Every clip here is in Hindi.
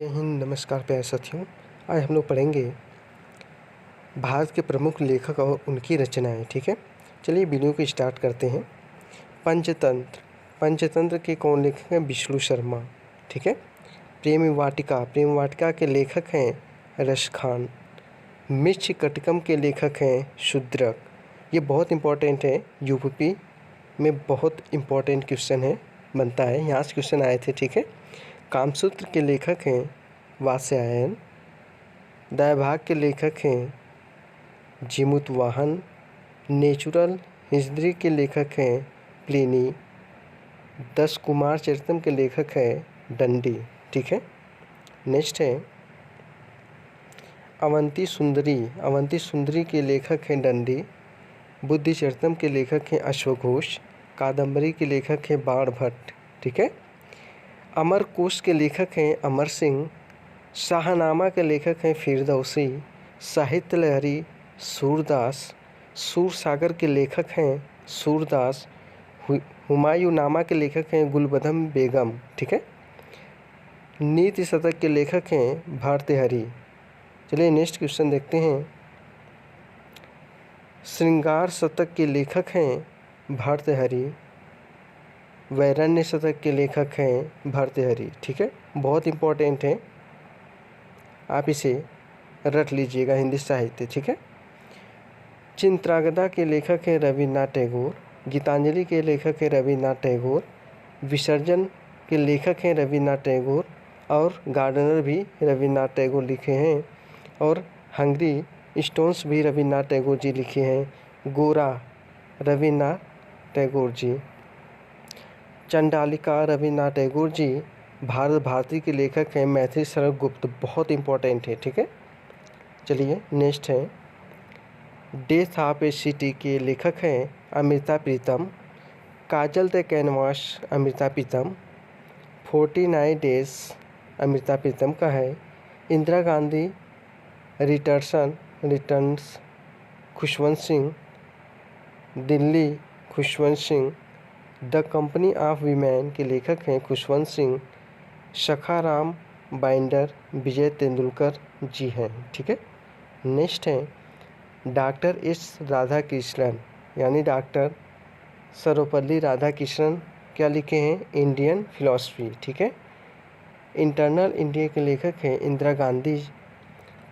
जय हिंद। नमस्कार प्यारे साथियों, आज हम लोग पढ़ेंगे भारत के प्रमुख लेखक और उनकी रचनाएं। ठीक है, चलिए वीडियो को स्टार्ट करते हैं। पंचतंत्र के कौन लेखक हैं? विष्णु शर्मा। ठीक है। प्रेम वाटिका के लेखक हैं रश खान। मृच्छकटिकम के लेखक हैं शूद्रक। ये बहुत इंपॉर्टेंट है, यूपी में बहुत इंपॉर्टेंट क्वेश्चन है, बनता है, यहाँ से क्वेश्चन आए थे। ठीक है। कामसूत्र के लेखक हैं वात्स्यायन। दायभाग के लेखक हैं जीमूतवाहन। नेचुरल हिस्ट्री के लेखक हैं प्लिनी। 10 कुमार चरितम के लेखक हैं डंडी। ठीक है। नेक्स्ट है अवंती सुंदरी के लेखक हैं डंडी। बुद्धि चरितम के लेखक हैं अश्वघोष। कादंबरी के लेखक हैं बाणभट्ट। ठीक है। अमरकोश के लेखक हैं अमर सिंह। शाहनामा के लेखक हैं फिरदौसी। साहित्य लहरी सूरदास। सूरसागर के लेखक हैं सूरदास। हुमायूंनामा के लेखक हैं गुलबदम बेगम। ठीक है। नीति शतक के लेखक हैं भर्तृहरि। चलिए नेक्स्ट क्वेश्चन देखते हैं। श्रृंगार शतक के लेखक हैं भर्तृहरि। वैरण्य शतक के लेखक हैं भर्तृहरि। ठीक है, बहुत इंपॉर्टेंट है, आप इसे रट लीजिएगा, हिंदी साहित्य। ठीक है। चिंत्रागदा के लेखक हैं रविन्द्रनाथ टैगोर। गीतांजलि के लेखक हैं रविन्द्रनाथ टैगोर। विसर्जन के लेखक हैं रविन्द्रनाथ टैगोर और गार्डनर भी रविन्द्रनाथ टैगोर लिखे हैं। और हंगरी स्टोन्स भी रविन्द्रनाथ टैगोर जी लिखे हैं। गोरा रविन्द्रनाथ टैगोर जी। चंडालिका रविन्द्रनाथ टैगोर जी। भारत भारती के लेखक हैं मैथिली शरण गुप्त, बहुत इंपॉर्टेंट है। ठीक है। चलिए नेक्स्ट है डेथ ऑफ ए सिटी के लेखक हैं Amrita Pritam. Kajal the canvas Amrita Pritam. 49 days Amrita Pritam का है। Indira Gandhi returns Khushwant Singh. Delhi Khushwant Singh. The company of women के लेखक हैं खुशवंत सिंह। सखाराम बाइंडर विजय तेंदुलकर जी हैं। ठीक है। नेक्स्ट है डॉक्टर एस राधाकृष्णन यानी डॉक्टर सर्वपल्ली राधाकृष्णन क्या लिखे हैं? Indian philosophy. ठीक है। इंटरनल इंडिया के लेखक हैं इंदिरा गांधी।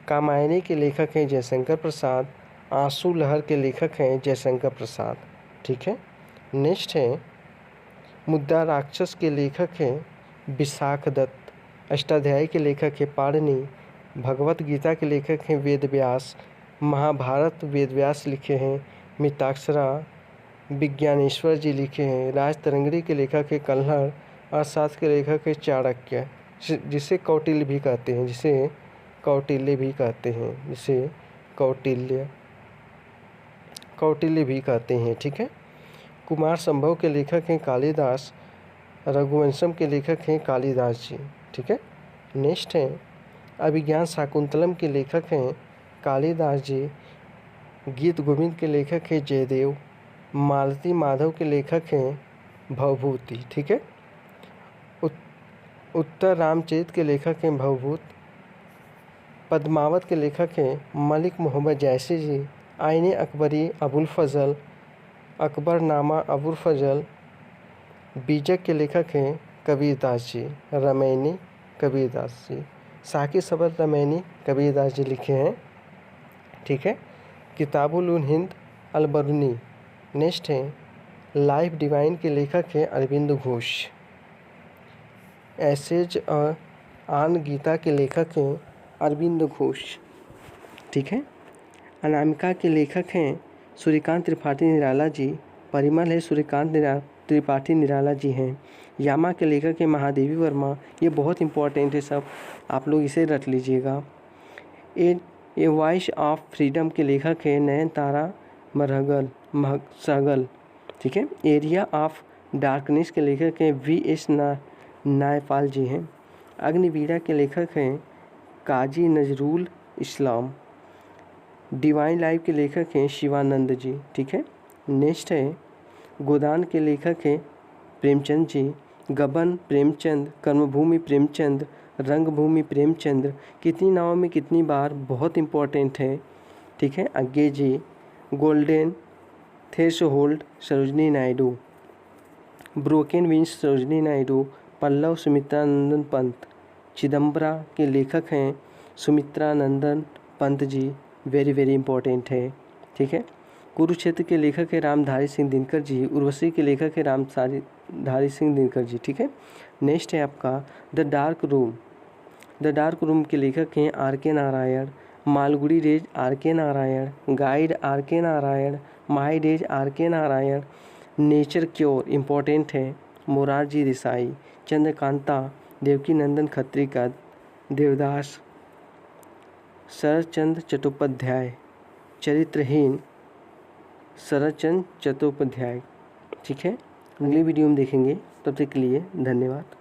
कामायनी के लेखक हैं जयशंकर प्रसाद। आंसू लहर के लेखक हैं जयशंकर प्रसाद। ठीक है। नेक्स्ट है मुद्दा राक्षस के लेखक हैं विशाख दत्त। अष्टाध्यायी के लेखक हैं पाणिनि। भगवत गीता के लेखक हैं वेद व्यास। महाभारत वेद व्यास लिखे हैं। मिताक्षरा विज्ञानेश्वर जी लिखे हैं। राजतरंगिणी के लेखक हैं कल्हड़। अर्थशास्त्र के लेखक हैं चाणक्य, जिसे कौटिल्य भी कहते हैं। कौटिल्य भी कहते हैं। ठीक है। कुमार संभव के लेखक हैं कालिदास। रघुवंशम के लेखक हैं कालिदास जी। ठीक है। नेक्स्ट है अभिज्ञान शाकुंतलम के लेखक हैं कालिदास जी। गीत गोविंद के लेखक हैं जयदेव। मालती माधव के लेखक हैं भवभूति। ठीक है। उत्तर रामचरित के लेखक हैं भवभूत। पद्मावत के लेखक हैं मलिक मोहम्मद जैसी जी। आईने अकबरी अबुल फजल। अकबरनामा अबुल फजल। बीजक के लेखक हैं कबीरदास जी। रामायणी कबीरदास जी। साकी सबर रामायणी कबीरदास जी लिखे हैं। ठीक है। किताबुल उल हिंद अलबरूनी। नेक्स्ट है लाइफ डिवाइन के लेखक हैं अरविंद घोष। एसेज आन गीता के लेखक हैं अरविंद घोष। ठीक है। अनामिका के लेखक हैं सूर्यकांत त्रिपाठी निराला जी। परिमल है सूर्यकांत त्रिपाठी निराला जी हैं। यामा के लेखक हैं महादेवी वर्मा। ये बहुत इंपॉर्टेंट है, सब आप लोग इसे रट लीजिएगा। ए वॉइस ऑफ फ्रीडम के लेखक हैं नयनतारा सहगल। ठीक है। एरिया ऑफ डार्कनेस के लेखक हैं V.S. नायपाल जी हैं। अग्निवीरा के लेखक हैं काजी नजरुल इस्लाम। डिवाइन लाइफ के लेखक हैं शिवानंद जी। ठीक है। नेक्स्ट है गोदान के लेखक हैं प्रेमचंद जी। गबन प्रेमचंद। कर्मभूमि प्रेमचंद। रंगभूमि प्रेमचंद्र, कितनी नावों में कितनी बार, बहुत इंपॉर्टेंट है, ठीक है। Angrezi golden threshold Sarojini Naidu, broken wings Sarojini Naidu, Pallav Sumitranandan Pant, Chidambara के लेखक हैं Sumitranandan Pant ji, very very important है, ठीक है। कुरुक्षेत्र के लेखक है रामधारी सिंह दिनकर जी, उर्वशी के लेखक है रामधारी सिंह दिनकर जी, ठीक है। नेक्स्ट है आपका the dark room, the dark room के लेखक हैं आर के नारायण, मालगुडी डेज आर के नारायण, गाइड आर के नारायण, माई डेज आर के नारायण, नेचर क्योर इम्पोर्टेंट है मोरारजी देसाई, चंद्रकांता देवकी नंदन खत्री का, देवदास शरदचंद्र चट्टोपाध्याय, चरित्रहीन शरदचंद्र चट्टोपाध्याय, ठीक है। अगली वीडियो में देखेंगे, तब तक के लिए धन्यवाद।